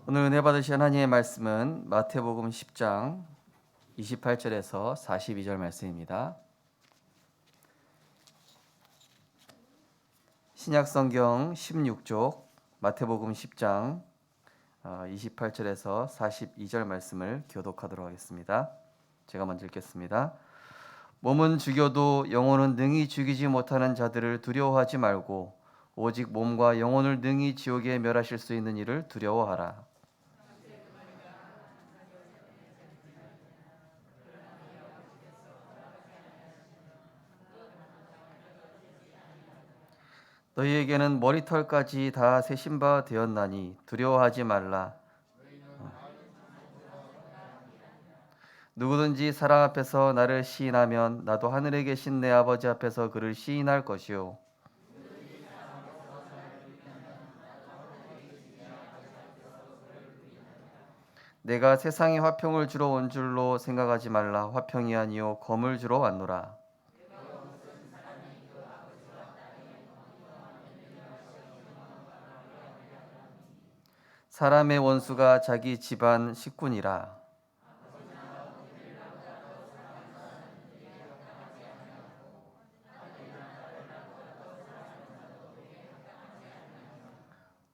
오늘 은혜 받으실 하나님의 말씀은 마태복음 10장 28절에서 42절 말씀입니다. 신약성경 16쪽 마태복음 10장 28절에서 42절 말씀을 교독하도록 하겠습니다. 제가 먼저 읽겠습니다. 몸은 죽여도 영혼은 능히 죽이지 못하는 자들을 두려워하지 말고 오직 몸과 영혼을 능히 지옥에 멸하실 수 있는 이를 두려워하라. 너희에게는 머리털까지 다 세신 바 되었나니 두려워하지 말라. 누구든지 사람 앞에서 나를 시인하면 나도 하늘에 계신 내 아버지 앞에서 그를 시인할 것이요. 내가 세상에 화평을 주러 온 줄로 생각하지 말라. 화평이 아니요 검을 주러 왔노라. 사람의 원수가 자기 집안 식군이라.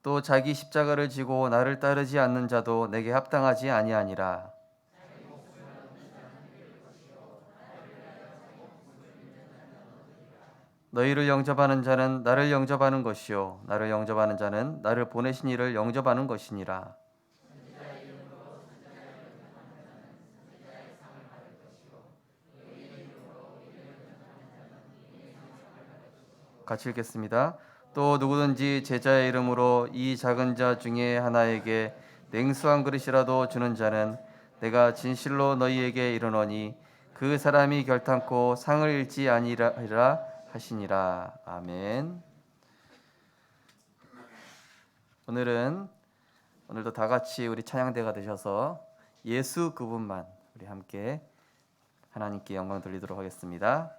또 자기 십자가를 지고 나를 따르지 않는 자도 내게 합당하지 아니하니라. 너희를 영접하는 자는 나를 영접하는 것이요 나를 영접하는 자는 나를 보내신 이를 영접하는 것이니라. 같이 읽겠습니다. 또 누구든지 제자의 이름으로 이 작은 자 중에 하나에게 냉수 한 그릇이라도 주는 자는 내가 진실로 너희에게 이르노니 그 사람이 결탄코 상을 잃지 아니하리라 하시니라. 아멘. 오늘도 다 같이 우리 찬양대가 되셔서 예수 그분만 우리 함께 하나님께 영광 돌리도록 하겠습니다.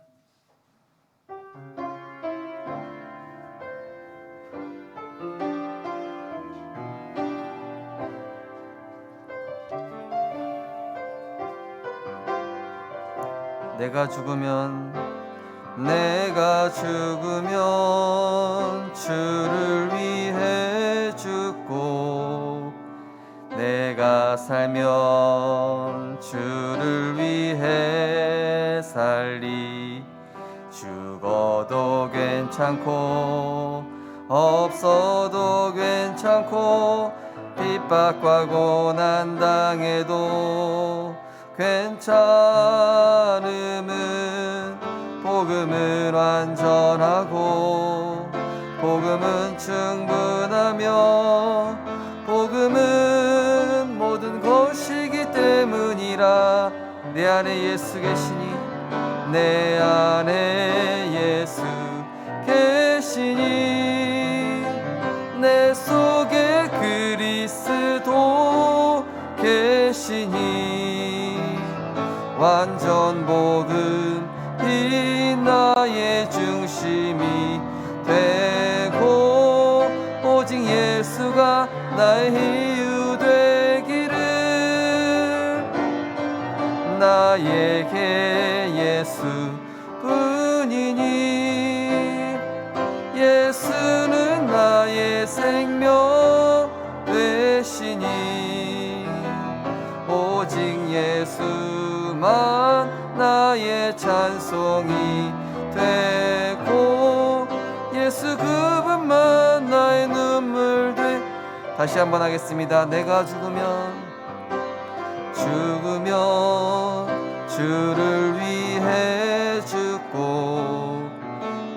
내가 죽으면 주를 위해 죽고 내가 살면 주를 위해 살리. 죽어도 괜찮고 없어도 괜찮고 핍박과 고난 당해도 괜찮음은 복음은 완전하고 복음은 충분하며 복음은 모든 것이기 때문이라. 내 안에 예수 계시니 내 안에 예수 계시니 내 속에 그리스도 계시니 완전 복음이 나의 중심이 되고 오직 예수가 나의 이유 되기를. 나에게 예수뿐이니 예수는 나의 생명 되시니 오직 예수만 나의 찬송이 되고 예수 그분만 나의 눈물 돼. 다시 한번 하겠습니다. 내가 죽으면 주를 위해 죽고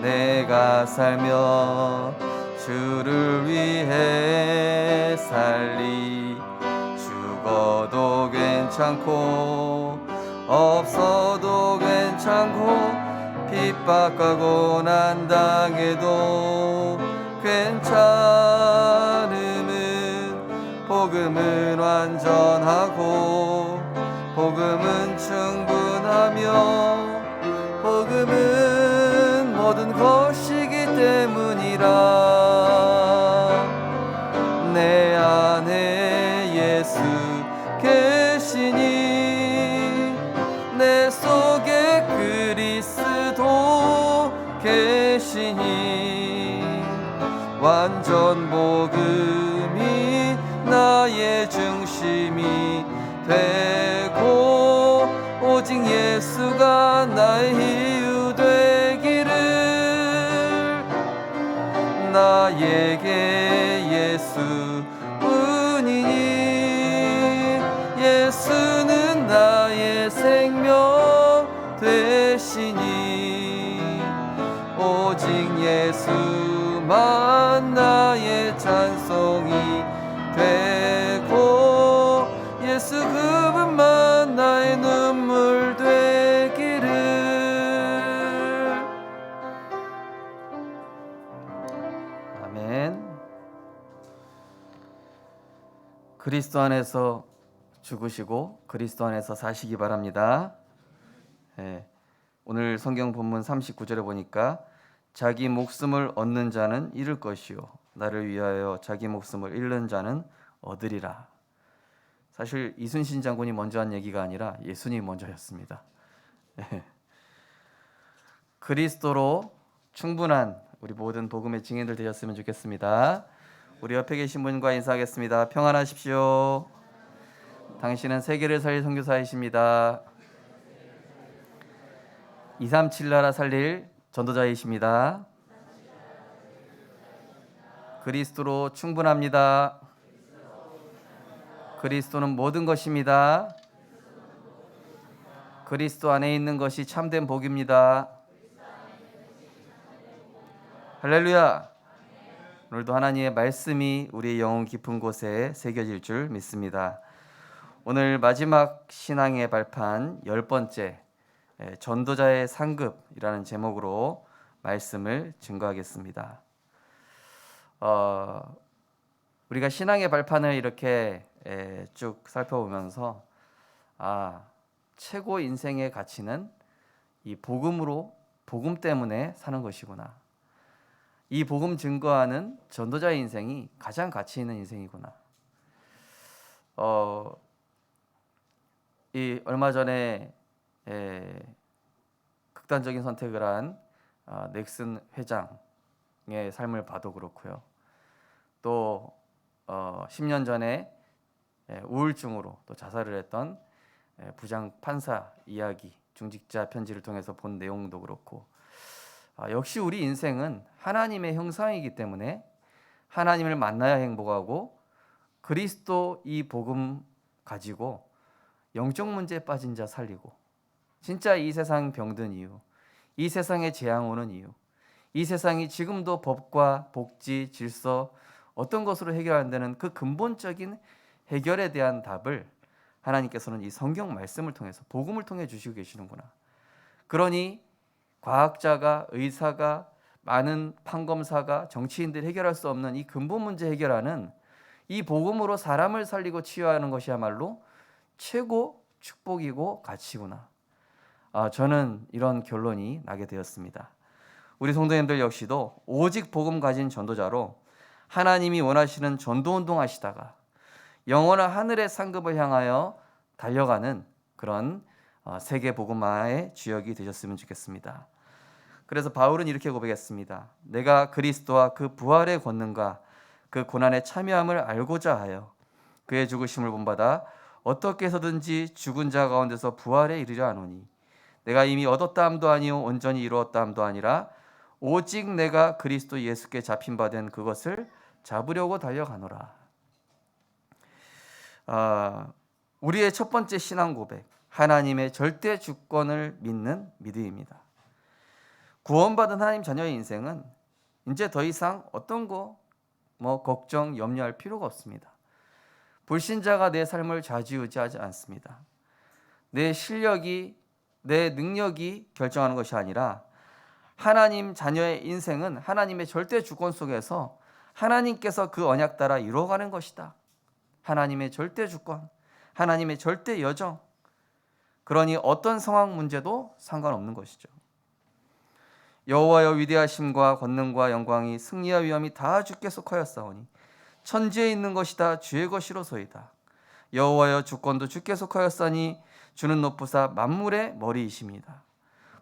내가 살면 주를 위해 살리. 죽어도 괜찮고 없어도 괜찮고 핍박과 고난 당해도 괜찮음은 복음은 완전하고 복음은 충분하며 복음은 모든 것이기 때문이라. 내 안에 예수 계시니 내 속에 그리스도 계시니 완전 복음이 나의 중심이 되고 오직 예수가 나의 이유 되기를 나에게 예수뿐이니 예수는 나의 생명 되시니 오직 예수만 나의 찬송이 되고 예수 그분만 나의 눈물 되기를. 아멘. 그리스도 안에서 죽으시고 그리스도 안에서 사시기 바랍니다. 오늘 성경 본문 39절에 보니까 자기 목숨을 얻는 자는 잃을 것이요 나를 위하여 자기 목숨을 잃는 자는 얻으리라. 사실 이순신 장군이 먼저 한 얘기가 아니라 예수님이 먼저였습니다. 그리스도로 충분한 우리 모든 복음의 증인들 되셨으면 좋겠습니다. 우리 옆에 계신 분과 인사하겠습니다. 평안하십시오. 당신은 세계를 살릴 선교사이십니다. 237 나라 살릴 전도자이십니다. 그리스도로 충분합니다. 그리스도는 모든 것입니다. 그리스도 안에 있는 것이 참된 복입니다. 할렐루야. 오늘도 하나님의 말씀이 우리의 영혼 깊은 곳에 새겨질 줄 믿습니다. 오늘 마지막 신앙의 발판 10번째 전도자의 상급이라는 제목으로 말씀을 증거하겠습니다. 우리가 신앙의 발판을 이렇게 쭉 살펴보면서 최고 인생의 가치는 이 복음으로 복음 때문에 사는 것이구나. 이 복음 증거하는 전도자의 인생이 가장 가치 있는 인생이구나. 이 얼마 전에 극단적인 선택을 한 넥슨 회장의 삶을 봐도 그렇고요. 또 10년 전에 우울증으로 또 자살을 했던 부장 판사 이야기, 중직자 편지를 통해서 본 내용도 그렇고 역시 우리 인생은 하나님의 형상이기 때문에 하나님을 만나야 행복하고 그리스도 이 복음 가지고 영적 문제에 빠진 자 살리고 진짜 이 세상 병든 이유, 이 세상에 재앙 오는 이유, 이 세상이 지금도 법과 복지, 질서 어떤 것으로 해결 안 되는 그 근본적인 해결에 대한 답을 하나님께서는 이 성경 말씀을 통해서 복음을 통해 주시고 계시는구나. 그러니 과학자가, 의사가, 많은 판검사가, 정치인들이 해결할 수 없는 이 근본 문제 해결하는 이 복음으로 사람을 살리고 치유하는 것이야말로 최고 축복이고 가치구나. 저는 이런 결론이 나게 되었습니다. 우리 성도님들 역시도 오직 복음 가진 전도자로 하나님이 원하시는 전도운동 하시다가 영원한 하늘의 상급을 향하여 달려가는 그런 세계 복음화의 주역이 되셨으면 좋겠습니다. 그래서 바울은 이렇게 고백했습니다. 내가 그리스도와 그 부활의 권능과 그 고난에 참여함을 알고자 하여 그의 죽으심을 본받아 어떻게 해서든지 죽은 자 가운데서 부활에 이르려 하노니 내가 이미 얻었다 함도 아니요 온전히 이루었다 함도 아니라 오직 내가 그리스도 예수께 잡힌 바 된 그것을 잡으려고 달려가노라. 우리의 첫 번째 신앙 고백, 하나님의 절대 주권을 믿는 믿음입니다. 구원받은 하나님 자녀의 인생은 이제 더 이상 어떤 걱정, 염려할 필요가 없습니다. 불신자가 내 삶을 좌지우지하지 않습니다. 내 실력이, 내 능력이 결정하는 것이 아니라 하나님 자녀의 인생은 하나님의 절대 주권 속에서 하나님께서 그 언약 따라 이루어가는 것이다. 하나님의 절대 주권, 하나님의 절대 여정. 그러니 어떤 상황 문제도 상관없는 것이죠. 여호와여 위대하심과 권능과 영광이 승리와 위엄이 다 주께 속하였사오니 천지에 있는 것이 다 주의 것이로소이다. 여호와여 주권도 주께 속하였사니 주는 높으사 만물의 머리이십니다.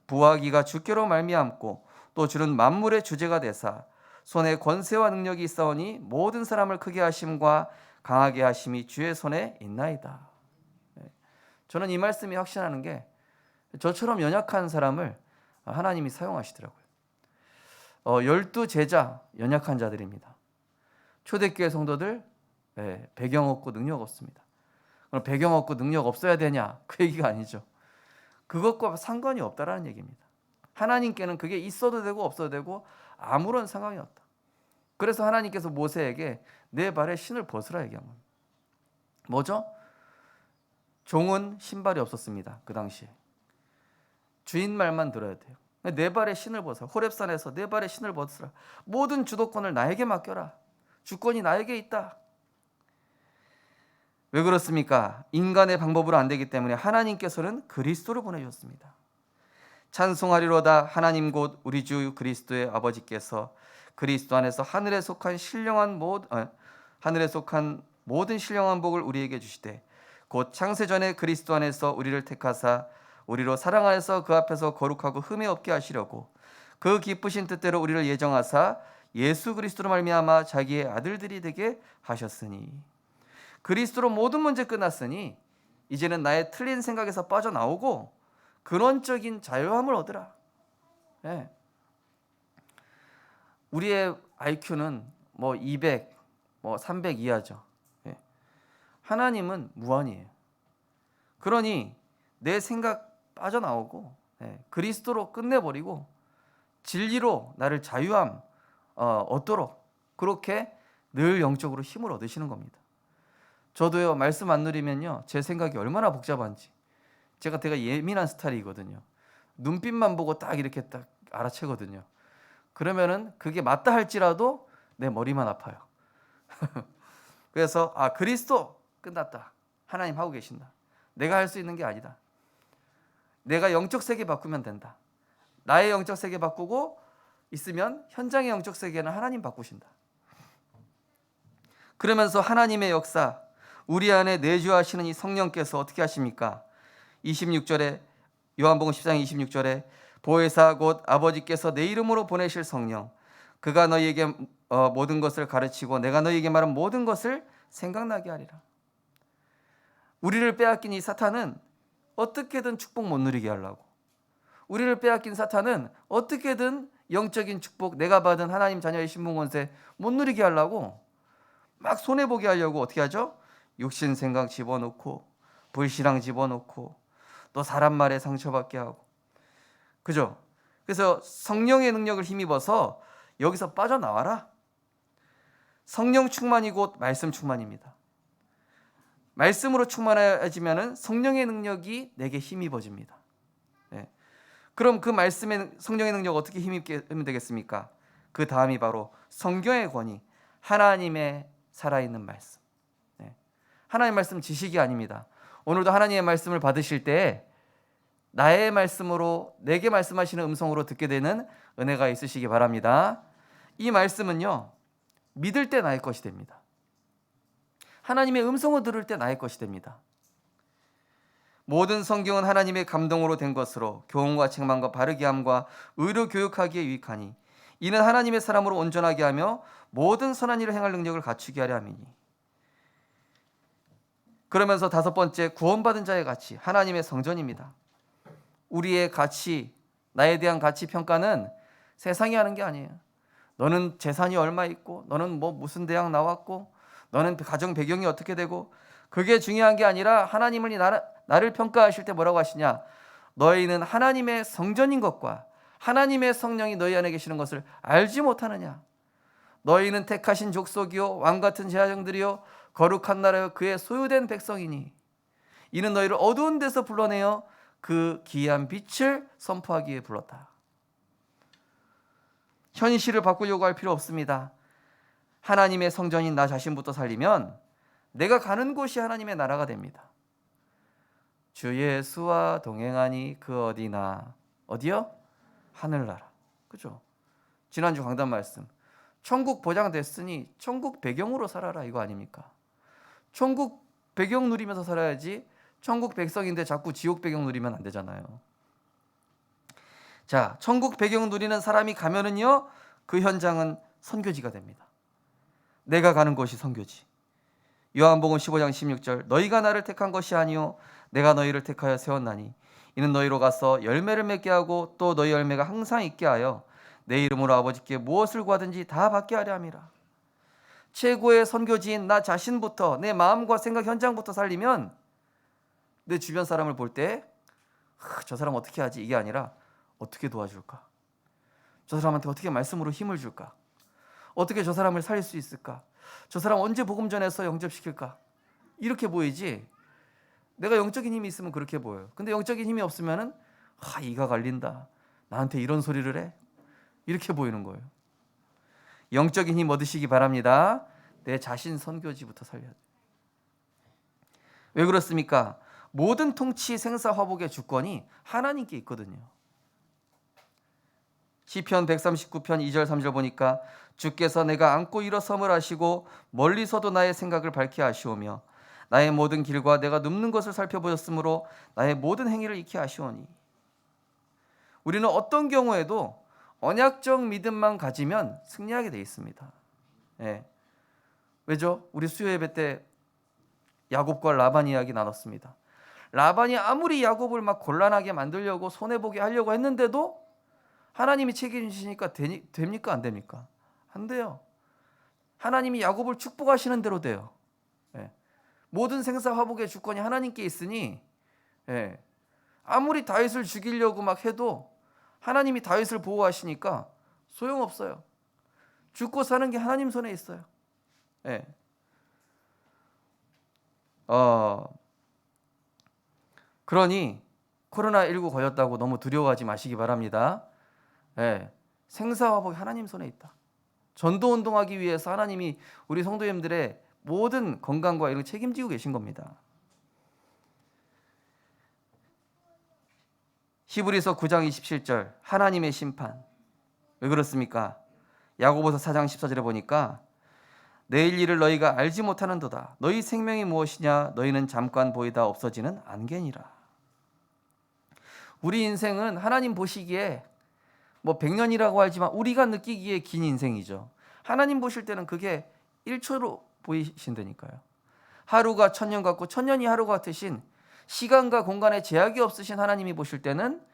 부하기가 주께로 말미암고 또 주는 만물의 주제가 되사 손에 권세와 능력이 있사오니 모든 사람을 크게 하심과 강하게 하심이 주의 손에 있나이다. 저는 이 말씀이 확신하는 게 저처럼 연약한 사람을 하나님이 사용하시더라고요. 12제자 연약한 자들입니다. 초대교회 성도들 배경 없고 능력 없습니다. 그럼 배경 없고 능력 없어야 되냐? 그 얘기가 아니죠. 그것과 상관이 없다라는 얘기입니다. 하나님께는 그게 있어도 되고 없어도 되고 아무런 상관이 없다. 그래서 하나님께서 모세에게 내 발에 신을 벗으라 얘기한 겁니다. 뭐죠? 종은 신발이 없었습니다. 그 당시에. 주인 말만 들어야 돼요. 내 발에 신을 벗으라. 호렙산에서 내 발에 신을 벗으라. 모든 주도권을 나에게 맡겨라. 주권이 나에게 있다. 왜 그렇습니까? 인간의 방법으로 안 되기 때문에 하나님께서는 그리스도를 보내셨습니다. 찬송하리로다 하나님 곧 우리 주 그리스도의 아버지께서 그리스도 안에서 하늘에 속한 모든 신령한 복을 우리에게 주시되 곧 창세전에 그리스도 안에서 우리를 택하사 우리로 사랑 안에서 그 앞에서 거룩하고 흠이 없게 하시려고 그 기쁘신 뜻대로 우리를 예정하사 예수 그리스도로 말미암아 자기의 아들들이 되게 하셨으니 그리스도로 모든 문제 끝났으니 이제는 나의 틀린 생각에서 빠져나오고 근원적인 자유함을 얻으라. 우리의 IQ는 200, 300 이하죠. 하나님은 무한이에요. 그러니 내 생각 빠져나오고 그리스도로 끝내버리고 진리로 나를 자유함 얻도록 그렇게 늘 영적으로 힘을 얻으시는 겁니다. 저도요 말씀 안 누리면요 제 생각이 얼마나 복잡한지 제가 되게 예민한 스타일이거든요. 눈빛만 보고 딱 이렇게 딱 알아채거든요. 그러면은 그게 맞다 할지라도 내 머리만 아파요. 그래서 그리스도 끝났다. 하나님 하고 계신다. 내가 할 수 있는 게 아니다. 내가 영적 세계 바꾸면 된다. 나의 영적 세계 바꾸고 있으면 현장의 영적 세계는 하나님 바꾸신다. 그러면서 하나님의 역사 우리 안에 내주하시는 이 성령께서 어떻게 하십니까? 26절에 요한복음 10장 26절에 보혜사 곧 아버지께서 내 이름으로 보내실 성령 그가 너희에게 모든 것을 가르치고 내가 너희에게 말한 모든 것을 생각나게 하리라. 우리를 빼앗긴 이 사탄은 어떻게든 축복 못 누리게 하려고 우리를 빼앗긴 사탄은 어떻게든 영적인 축복 내가 받은 하나님 자녀의 신분권세 못 누리게 하려고 막 손해보게 하려고 어떻게 하죠? 육신 생각 집어넣고 불신앙 집어넣고 또 사람 말에 상처받게 하고 그죠? 그래서 성령의 능력을 힘입어서 여기서 빠져나와라. 성령 충만이 곧 말씀 충만입니다. 말씀으로 충만해지면 성령의 능력이 내게 힘입어집니다. 그럼 그 말씀의 성령의 능력 어떻게 힘입게 하면 되겠습니까? 그 다음이 바로 성경의 권위, 하나님의 살아있는 말씀. 하나님의 말씀 지식이 아닙니다. 오늘도 하나님의 말씀을 받으실 때 나의 말씀으로 내게 말씀하시는 음성으로 듣게 되는 은혜가 있으시기 바랍니다. 이 말씀은요 믿을 때 나의 것이 됩니다. 하나님의 음성을 들을 때 나의 것이 됩니다. 모든 성경은 하나님의 감동으로 된 것으로 교훈과 책망과 바르게 함과 의로 교육하기에 유익하니 이는 하나님의 사람으로 온전하게 하며 모든 선한 일을 행할 능력을 갖추게 하려 함이니. 그러면서 다섯 번째 구원받은 자의 가치 하나님의 성전입니다. 우리의 가치 나에 대한 가치 평가는 세상이 하는 게 아니에요. 너는 재산이 얼마 있고 너는 무슨 대학 나왔고 너는 가정 배경이 어떻게 되고 그게 중요한 게 아니라 하나님이 나를 평가하실 때 뭐라고 하시냐? 너희는 하나님의 성전인 것과 하나님의 성령이 너희 안에 계시는 것을 알지 못하느냐? 너희는 택하신 족속이요 왕같은 제사장들이요 거룩한 나라요 그의 소유된 백성이니 이는 너희를 어두운 데서 불러내어 그 기이한 빛을 선포하기에 불렀다. 현실을 바꾸려고 할 필요 없습니다. 하나님의 성전인 나 자신부터 살리면 내가 가는 곳이 하나님의 나라가 됩니다. 주 예수와 동행하니 그 어디나 어디요? 하늘나라. 그죠? 지난주 강단 말씀 천국 보장됐으니 천국 배경으로 살아라 이거 아닙니까? 천국 배경 누리면서 살아야지 천국 백성인데 자꾸 지옥 배경 누리면 안 되잖아요. 자, 천국 배경 누리는 사람이 가면은요, 그 현장은 선교지가 됩니다. 내가 가는 곳이 선교지. 요한복음 15장 16절, 너희가 나를 택한 것이 아니요 내가 너희를 택하여 세웠나니 이는 너희로 가서 열매를 맺게 하고 또 너희 열매가 항상 있게 하여 내 이름으로 아버지께 무엇을 구하든지 다 받게 하려 함이라. 최고의 선교지인 나 자신부터, 내 마음과 생각 현장부터 살리면 내 주변 사람을 볼 때 저 사람 어떻게 하지? 이게 아니라 어떻게 도와줄까? 저 사람한테 어떻게 말씀으로 힘을 줄까? 어떻게 저 사람을 살릴 수 있을까? 저 사람 언제 복음 전해서 영접시킬까? 이렇게 보이지. 내가 영적인 힘이 있으면 그렇게 보여요. 근데 영적인 힘이 없으면은 이가 갈린다. 나한테 이런 소리를 해. 이렇게 보이는 거예요. 영적인 힘 얻으시기 바랍니다. 내 자신 선교지부터 살려야 돼요. 왜 그렇습니까? 모든 통치 생사 화복의 주권이 하나님께 있거든요. 시편 139편 2절 3절 보니까 주께서 내가 앉고 일어섬을 하시고 멀리서도 나의 생각을 밝게 하시오며 나의 모든 길과 내가 눕는 것을 살펴보셨으므로 나의 모든 행위를 익히 아시오니. 우리는 어떤 경우에도 언약적 믿음만 가지면 승리하게 돼 있습니다. 예. 왜죠? 우리 수요 예배 때 야곱과 라반 이야기 나눴습니다. 라반이 아무리 야곱을 막 곤란하게 만들려고 손해보게 하려고 했는데도 하나님이 책임지시니까 됩니까? 안 됩니까? 안 돼요. 하나님이 야곱을 축복하시는 대로 돼요. 예. 모든 생사 화복의 주권이 하나님께 있으니, 예. 아무리 다윗을 죽이려고 막 해도 하나님이 다윗을 보호하시니까 소용없어요. 죽고 사는 게 하나님 손에 있어요. 예. 그러니 코로나19 걸렸다고 너무 두려워하지 마시기 바랍니다. 예. 생사화복이 하나님 손에 있다. 전도 운동하기 위해서 하나님이 우리 성도님들의 모든 건강과 이런 책임지고 계신 겁니다. 히브리서 9장 27절, 하나님의 심판. 왜 그렇습니까? 야고보서 4장 14절에 보니까 내일 일을 너희가 알지 못하는도다. 너희 생명이 무엇이냐? 너희는 잠깐 보이다 없어지는 안개니라. 우리 인생은 하나님 보시기에 100년이라고 하지만 우리가 느끼기에 긴 인생이죠. 하나님 보실 때는 그게 1초로 보이신다니까요. 하루가 1000년 같고 1000년이 하루 같으신, 시간과 공간에 제약이 없으신 하나님이 보실 때는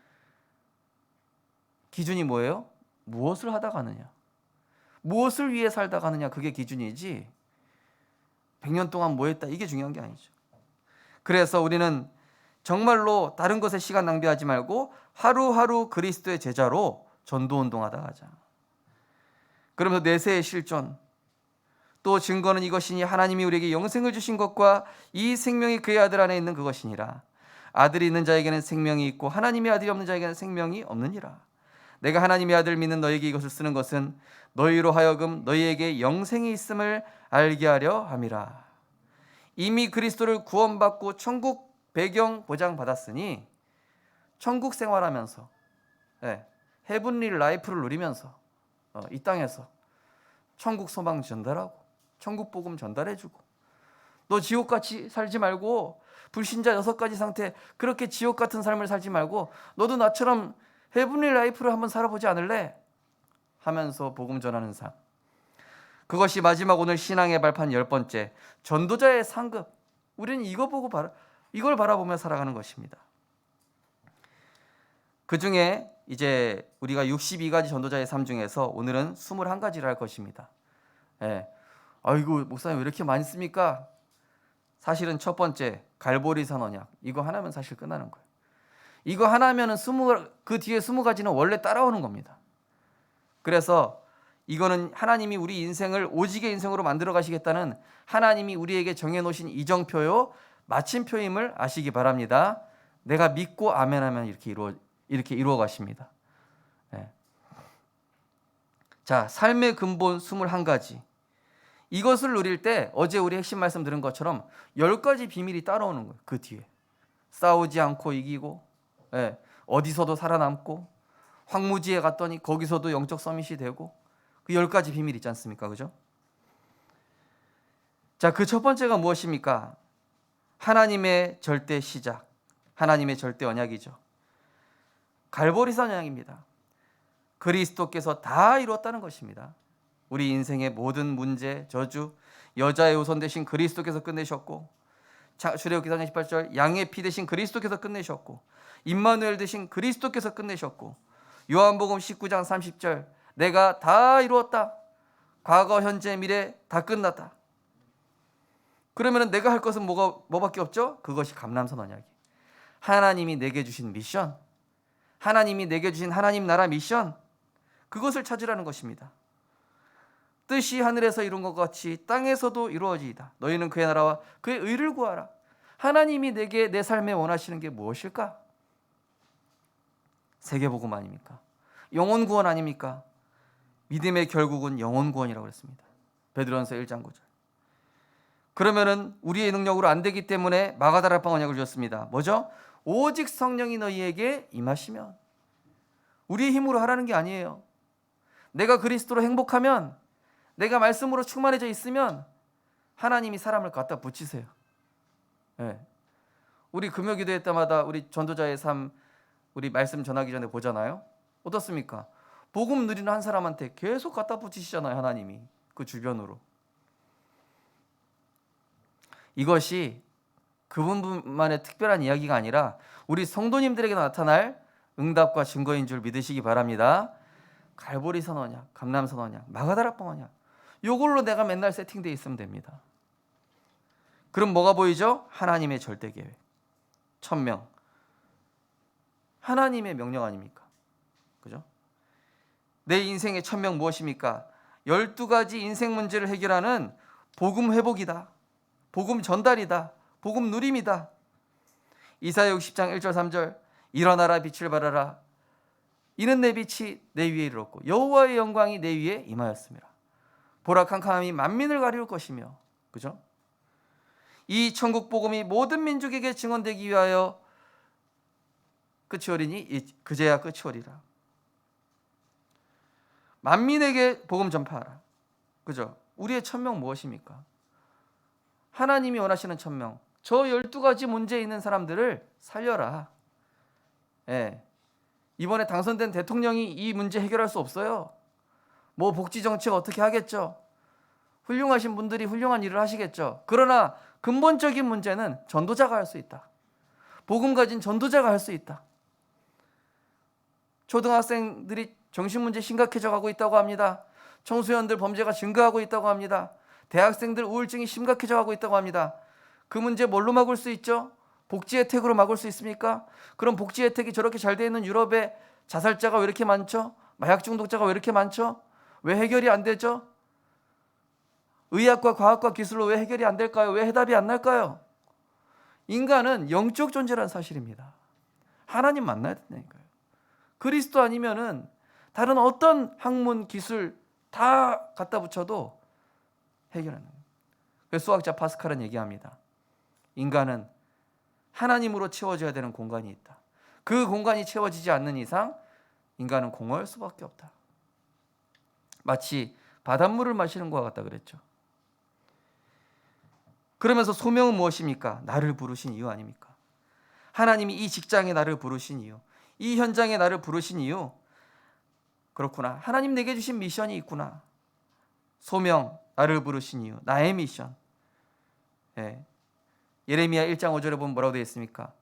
기준이 뭐예요? 무엇을 하다 가느냐, 무엇을 위해 살다 가느냐, 그게 기준이지 100년 동안 뭐 했다 이게 중요한 게 아니죠. 그래서 우리는 정말로 다른 것에 시간 낭비하지 말고 하루하루 그리스도의 제자로 전도운동하다 가자. 그러면서 내세의 실존, 또 증거는 이것이니 하나님이 우리에게 영생을 주신 것과 이 생명이 그의 아들 안에 있는 그것이니라. 아들이 있는 자에게는 생명이 있고 하나님의 아들이 없는 자에게는 생명이 없느니라. 내가 하나님의 아들 믿는 너에게 이것을 쓰는 것은 너희로 하여금 너희에게 영생이 있음을 알게 하려 함이라. 이미 그리스도를 구원받고 천국 배경 보장받았으니 천국 생활하면서, 헤븐리 라이프를 누리면서 이 땅에서 천국 소망 전달하고 천국 복음 전달해주고, 너 지옥같이 살지 말고, 불신자 6가지 상태 그렇게 지옥 같은 삶을 살지 말고 너도 나처럼 헤븐리 라이프를 한번 살아보지 않을래? 하면서 복음 전하는 삶. 그것이 마지막 오늘 신앙의 발판 10번째, 전도자의 상급. 우리는 이걸 바라보며 살아가는 것입니다. 그 중에 이제 우리가 62가지 전도자의 삶 중에서 오늘은 21가지를 할 것입니다. 아이고 목사님 왜 이렇게 많이 씁니까? 사실은 첫 번째 갈보리산 언약, 이거 하나면 사실 끝나는 거예요. 이거 하나면은 그 뒤에 20가지는 원래 따라오는 겁니다. 그래서 이거는 하나님이 우리 인생을 오직의 인생으로 만들어 가시겠다는 하나님이 우리에게 정해놓으신 이정표요, 마침표임을 아시기 바랍니다. 내가 믿고 아멘하면 이렇게 이루어 가십니다. 자, 삶의 근본 21가지. 이것을 누릴 때 어제 우리 핵심 말씀 들은 것처럼 10가지 비밀이 따라오는 거예요. 그 뒤에 싸우지 않고 이기고, 어디서도 살아남고, 황무지에 갔더니 거기서도 영적 서밋이 되고, 그 10가지 비밀 있지 않습니까? 그죠? 자, 그 첫 번째가 무엇입니까? 하나님의 절대 시작, 하나님의 절대 언약이죠. 갈보리산 언약입니다. 그리스도께서 다 이루었다는 것입니다. 우리 인생의 모든 문제, 저주, 여자의 우선 대신 그리스도께서 끝내셨고, 출애굽기 4장 18절 양의 피 대신 그리스도께서 끝내셨고, 임마누엘 대신 그리스도께서 끝내셨고, 요한복음 19장 30절 내가 다 이루었다. 과거, 현재, 미래 다 끝났다. 그러면 내가 할 것은 뭐밖에 없죠? 그것이 감람산 언약이. 하나님이 내게 주신 미션, 하나님이 내게 주신 하나님 나라 미션, 그것을 찾으라는 것입니다. 뜻이 하늘에서 이룬 것 같이 땅에서도 이루어지이다. 너희는 그의 나라와 그의 의를 구하라. 하나님이 내게 내 삶에 원하시는 게 무엇일까? 세계복음 아닙니까? 영혼 구원 아닙니까? 믿음의 결국은 영혼 구원이라고 그랬습니다. 베드로전서 1장 9절. 그러면은 우리의 능력으로 안 되기 때문에 마가다락방 언약을 주셨습니다. 뭐죠? 오직 성령이 너희에게 임하시면. 우리의 힘으로 하라는 게 아니에요. 내가 그리스도로 행복하면, 내가 말씀으로 충만해져 있으면 하나님이 사람을 갖다 붙이세요. 네. 우리 금요기도회 때마다 우리 전도자의 삶, 우리 말씀 전하기 전에 보잖아요. 어떻습니까? 복음 누리는 한 사람한테 계속 갖다 붙이시잖아요. 하나님이 그 주변으로. 이것이 그분만의 특별한 이야기가 아니라 우리 성도님들에게 나타날 응답과 증거인 줄 믿으시기 바랍니다. 갈보리산 언약, 감람산 언약, 마가다락방 언약, 요걸로 내가 맨날 세팅되어 있으면 됩니다. 그럼 뭐가 보이죠? 하나님의 절대 계획, 천명, 하나님의 명령 아닙니까? 그죠? 내 인생의 천명 무엇입니까? 12가지 인생 문제를 해결하는 복음 회복이다, 복음 전달이다, 복음 누림이다. 이사야 60장 1절 3절 일어나라 빛을 발하라. 이는 내 빛이 내 위에 이르렀고 여호와의 영광이 내 위에 임하였습니다. 보라 캄캄함이 만민을 가리울 것이며, 그죠? 이 천국 복음이 모든 민족에게 증언되기 위하여 끝이 오리니 그제야 끝이 오리라. 만민에게 복음 전파하라. 그죠? 우리의 천명 무엇입니까? 하나님이 원하시는 천명. 저 12가지 문제 있는 사람들을 살려라. 예. 이번에 당선된 대통령이 이 문제 해결할 수 없어요. 뭐 복지 정책 어떻게 하겠죠? 훌륭하신 분들이 훌륭한 일을 하시겠죠. 그러나 근본적인 문제는 전도자가 할 수 있다. 복음 가진 전도자가 할 수 있다. 초등학생들이 정신문제 심각해져 가고 있다고 합니다. 청소년들 범죄가 증가하고 있다고 합니다. 대학생들 우울증이 심각해져 가고 있다고 합니다. 그 문제 뭘로 막을 수 있죠? 복지 혜택으로 막을 수 있습니까? 그럼 복지 혜택이 저렇게 잘 돼 있는 유럽에 자살자가 왜 이렇게 많죠? 마약 중독자가 왜 이렇게 많죠? 왜 해결이 안 되죠? 의학과 과학과 기술로 왜 해결이 안 될까요? 왜 해답이 안 날까요? 인간은 영적 존재라는 사실입니다. 하나님 만나야 된다니까요. 그리스도 아니면은 다른 어떤 학문, 기술 다 갖다 붙여도 해결하는 거예요. 그래서 수학자 파스칼은 얘기합니다. 인간은 하나님으로 채워져야 되는 공간이 있다. 그 공간이 채워지지 않는 이상 인간은 공허할 수밖에 없다. 마치 바닷물을 마시는 것과 같다 그랬죠. 그러면서 소명은 무엇입니까? 나를 부르신 이유 아닙니까? 하나님이 이 직장에 나를 부르신 이유, 이 현장에 나를 부르신 이유, 그렇구나. 하나님 내게 주신 미션이 있구나. 소명, 나를 부르신 이유, 나의 미션. 예. 예레미야 1장 5절에 보면 뭐라고 되어 있습니까?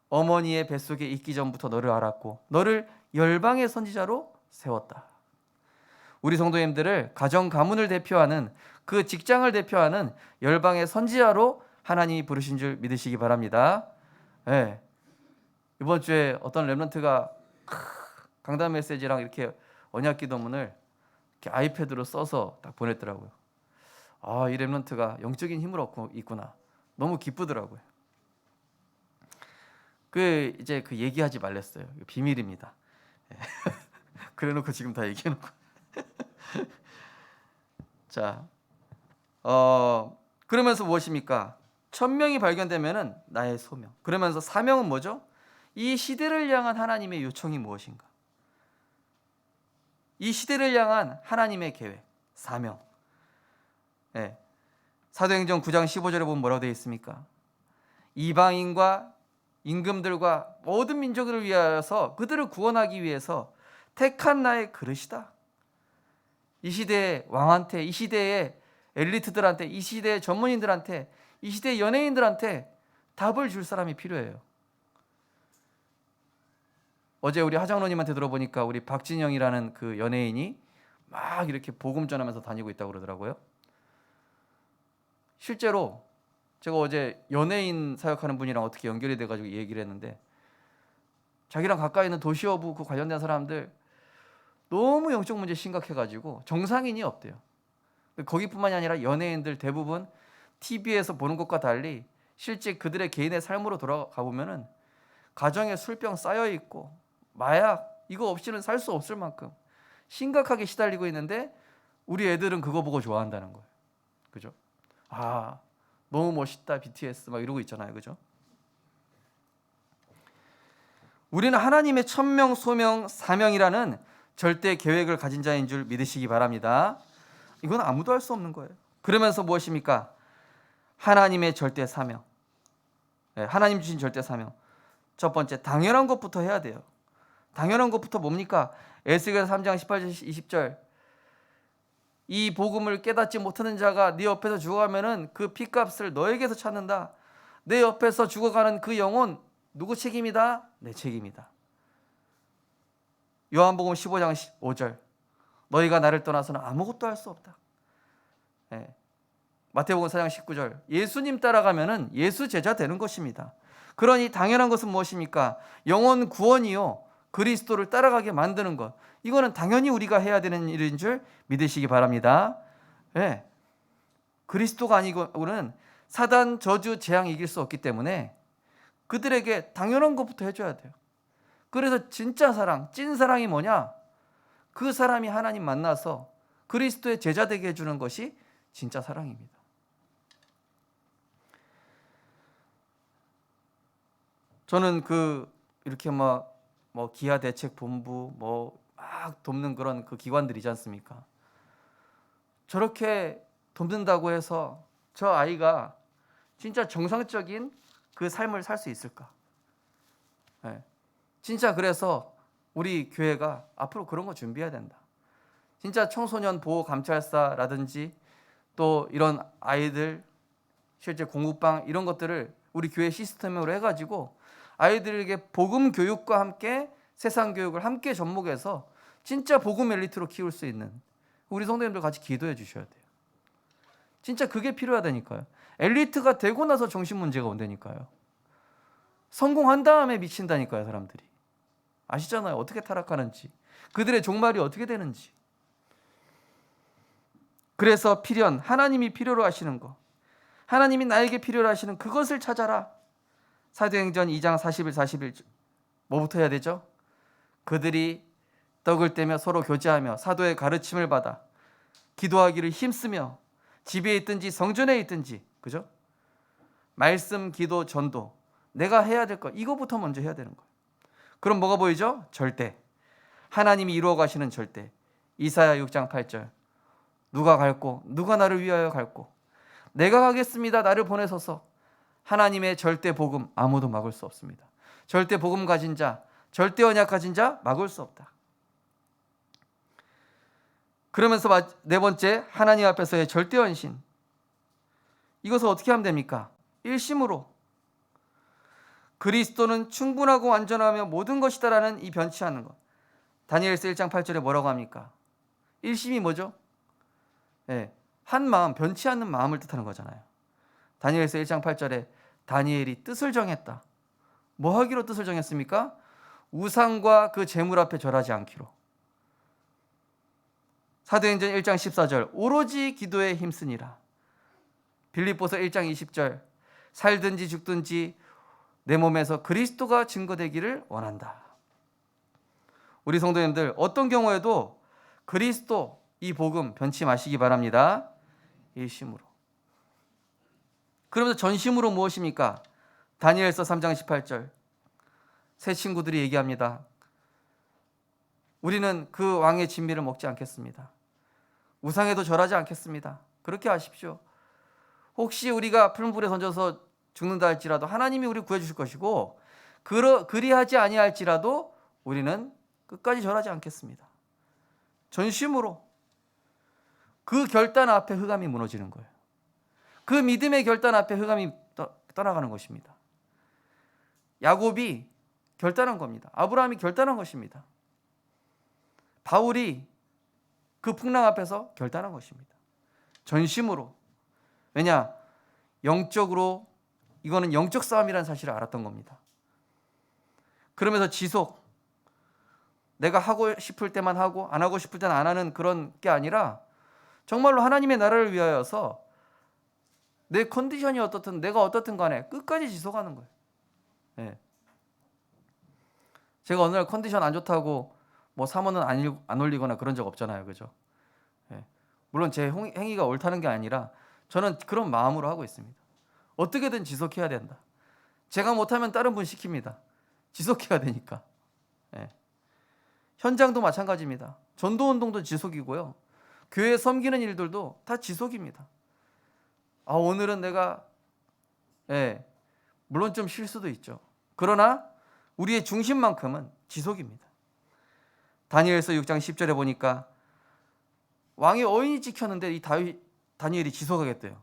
어머니의 뱃속에 있기 전부터 너를 알았고 너를 열방의 선지자로 세웠다. 우리 성도님들을 가정 가문을 대표하는, 그 직장을 대표하는 열방의 선지자로 하나님이 부르신 줄 믿으시기 바랍니다. 예. 이번 주에 어떤 렘넌트가 강단 메시지랑 이렇게 언약 기도문을 이렇게 아이패드로 써서 딱 보냈더라고요. 아, 이 렘넌트가 영적인 힘을 얻고 있구나. 너무 기쁘더라고요. 이제 그 얘기하지 말랬어요. 비밀입니다. 그래놓고 지금 다 얘기해놓고. 자, 그러면서 무엇입니까? 천명이 발견되면은 나의 소명. 그러면서 사명은 뭐죠? 이 시대를 향한 하나님의 요청이 무엇인가? 이 시대를 향한 하나님의 계획, 사명. 네. 사도행전 9장 15절에 보면 뭐라고 되어 있습니까? 이방인과 임금들과 모든 민족을 위하여서 그들을 구원하기 위해서 택한 나의 그릇이다. 이 시대의 왕한테, 이 시대의 엘리트들한테, 이 시대의 전문인들한테, 이 시대의 연예인들한테 답을 줄 사람이 필요해요. 어제 우리 하정로님한테 들어보니까 우리 박진영이라는 그 연예인이 막 이렇게 복음 전하면서 다니고 있다고 그러더라고요. 실제로 제가 어제 연예인 사역하는 분이랑 어떻게 연결이 돼가지고 얘기를 했는데, 자기랑 가까이 있는 도시어부 그 관련된 사람들 너무 영적 문제 심각해가지고 정상인이 없대요. 거기뿐만이 아니라 연예인들 대부분 TV에서 보는 것과 달리 실제 그들의 개인의 삶으로 돌아가 보면은 가정에 술병 쌓여 있고 마약 이거 없이는 살 수 없을 만큼 심각하게 시달리고 있는데 우리 애들은 그거 보고 좋아한다는 거예요. 그죠? 아, 너무 멋있다 BTS 막 이러고 있잖아요. 그죠? 우리는 하나님의 천명, 소명, 사명이라는 절대 계획을 가진 자인 줄 믿으시기 바랍니다. 이건 아무도 할 수 없는 거예요. 그러면서 무엇입니까? 하나님의 절대 사명. 하나님 주신 절대 사명. 첫 번째, 당연한 것부터 해야 돼요. 당연한 것부터 뭡니까? 에스겔서 3장 18절 20절. 이 복음을 깨닫지 못하는 자가 네 옆에서 죽어가면은 그 피값을 너에게서 찾는다. 내 옆에서 죽어가는 그 영혼 누구 책임이다? 내 책임이다. 요한복음 15장 5절. 너희가 나를 떠나서는 아무것도 할 수 없다. 마태복음 4장 19절. 예수님 따라가면은 예수 제자 되는 것입니다. 그러니 당연한 것은 무엇입니까? 영혼 구원이요, 그리스도를 따라가게 만드는 것. 이거는 당연히 우리가 해야 되는 일인 줄 믿으시기 바랍니다. 그리스도가 아니고는 사단, 저주, 재앙 이길 수 없기 때문에 그들에게 당연한 것부터 해줘야 돼요. 그래서 진짜 사랑, 찐 사랑이 뭐냐? 그 사람이 하나님 만나서 그리스도의 제자 되게 해주는 것이 진짜 사랑입니다. 저는 이렇게 뭐 기아 대책 본부 막 돕는 그런 그 기관들이지 않습니까? 저렇게 돕는다고 해서 저 아이가 진짜 정상적인 그 삶을 살 수 있을까? 진짜 그래서 우리 교회가 앞으로 그런 거 준비해야 된다. 진짜 청소년 보호 감찰사라든지 또 이런 아이들 실제 공부방 이런 것들을 우리 교회 시스템으로 해가지고 아이들에게 복음 교육과 함께 세상 교육을 함께 접목해서 진짜 복음 엘리트로 키울 수 있는 우리 성도님들 같이 기도해 주셔야 돼요. 진짜 그게 필요하다니까요. 엘리트가 되고 나서 정신 문제가 온다니까요. 성공한 다음에 미친다니까요, 사람들이. 아시잖아요. 어떻게 타락하는지. 그들의 종말이 어떻게 되는지. 그래서 필연, 하나님이 필요로 하시는 거. 하나님이 나에게 필요로 하시는 그것을 찾아라. 사도행전 2장 40일 41절. 뭐부터 해야 되죠? 그들이 떡을 떼며 서로 교제하며 사도의 가르침을 받아 기도하기를 힘쓰며 집에 있든지 성전에 있든지, 그죠? 말씀, 기도, 전도. 내가 해야 될 거 이거부터 먼저 해야 되는 거예요. 그럼 뭐가 보이죠? 절대. 하나님이 이루어 가시는 절대. 이사야 6장 8절. 누가 갈고 누가 나를 위하여 갈고 내가 가겠습니다. 나를 보내소서. 하나님의 절대 복음 아무도 막을 수 없습니다. 절대 복음 가진 자, 절대 언약 가진 자 막을 수 없다. 그러면서 네 번째, 하나님 앞에서의 절대 헌신. 이것을 어떻게 하면 됩니까? 일심으로. 그리스도는 충분하고 완전하며 모든 것이다라는 이 변치 않는 것. 다니엘서 1장 8절에 뭐라고 합니까? 일심이 뭐죠? 한 마음, 변치 않는 마음을 뜻하는 거잖아요. 다니엘서 1장 8절에 다니엘이 뜻을 정했다. 뭐 하기로 뜻을 정했습니까? 우상과 그 재물 앞에 절하지 않기로. 사도행전 1장 14절 오로지 기도에 힘쓰니라. 빌립보서 1장 20절 살든지 죽든지 내 몸에서 그리스도가 증거되기를 원한다. 우리 성도님들 어떤 경우에도 그리스도 이 복음 변치 마시기 바랍니다. 일심으로. 그러면서 전심으로 무엇입니까? 다니엘서 3장 18절 새 친구들이 얘기합니다. 우리는 그 왕의 진미를 먹지 않겠습니다. 우상에도 절하지 않겠습니다. 그렇게 하십시오. 혹시 우리가 푸른 불에 던져서 죽는다 할지라도 하나님이 우리 구해주실 것이고 그리하지 아니할지라도 우리는 끝까지 절하지 않겠습니다. 전심으로 그 결단 앞에 흑암이 무너지는 거예요. 그 믿음의 결단 앞에 흑암이 떠나가는 것입니다. 야곱이 결단한 겁니다. 아브라함이 결단한 것입니다. 바울이 그 풍랑 앞에서 결단한 것입니다. 전심으로. 왜냐? 영적으로 이거는 영적 싸움이라는 사실을 알았던 겁니다. 그러면서 지속, 내가 하고 싶을 때만 하고 안 하고 싶을 때는 안 하는 그런 게 아니라 정말로 하나님의 나라를 위하여서 내 컨디션이 어떻든 내가 어떻든 간에 끝까지 지속하는 거예요. 네. 제가 어느 날 컨디션 안 좋다고 뭐 사모는 안 올리거나 그런 적 없잖아요. 그죠? 네. 물론 제 행위가 옳다는 게 아니라 저는 그런 마음으로 하고 있습니다. 어떻게든 지속해야 된다. 제가 못하면 다른 분 시킵니다. 지속해야 되니까. 네. 현장도 마찬가지입니다. 전도운동도 지속이고요. 교회 섬기는 일들도 다 지속입니다. 오늘은 내가 물론 좀 쉴 수도 있죠. 그러나 우리의 중심만큼은 지속입니다. 다니엘서 6장 10절에 보니까 왕의 어인이 찍혔는데 이 다니엘이 지속하겠대요.